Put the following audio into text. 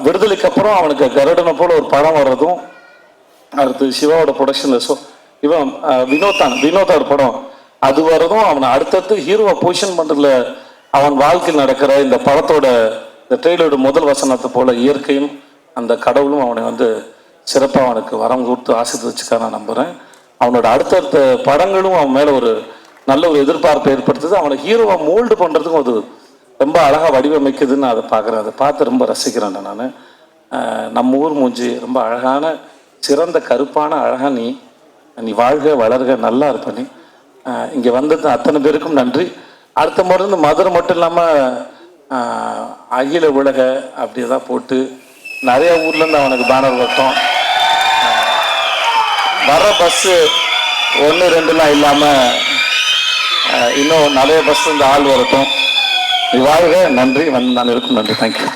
விடுதலைக்கு அப்புறம் அவனுக்கு கருடனை போல ஒரு படம் வர்றதும், அடுத்து சிவாவோட ப்ரொடக்ஷனில் இவன் வினோதோட படம் அது வர்றதும், அவனை அடுத்தடுத்து ஹீரோவை பொசிஷன் பண்ணுறதுல அவன் வாழ்க்கையில் நடக்கிற இந்த படத்தோட இந்த ட்ரெயிலரோட முதல் வசனத்தை போல இயற்கையும் அந்த கடவுளும் அவனை வந்து சிறப்பாக அவனுக்கு வரம் கொடுத்து ஆசீர்வதிச்சுக்க நான் நம்புகிறேன். அவனோட அடுத்தடுத்த படங்களும் அவன் மேலே ஒரு நல்ல ஒரு எதிர்பார்ப்பை ஏற்படுத்துது. அவனை ஹீரோவை மோல்டு பண்ணுறதுக்கும் அது ரொம்ப அழகாக வடிவமைக்குதுன்னு நான் அதை பார்க்குறேன். அதை பார்த்து ரொம்ப ரசிக்கிறேன் நான். நம்ம ஊர் மூஞ்சி ரொம்ப அழகான சிறந்த கருப்பான அழகாக நீ வாழ்க வளர்க நல்லா இருப்ப. நீ இங்கே வந்தது அத்தனை பேருக்கும் நன்றி. அடுத்த முறை வந்து மதுரை மட்டும் இல்லாமல் அகில உலக அப்படி தான் போட்டு நிறைய ஊர்லேருந்து அவனுக்கு பேனர் வரட்டும். வர பஸ்ஸு 1, 2லாம் இல்லாமல் இன்னும் நிறைய பஸ் இந்த ஆள் வரட்டும். வாழ்க. நன்றி. நான் இருக்கும். நன்றி. தேங்க்யூ.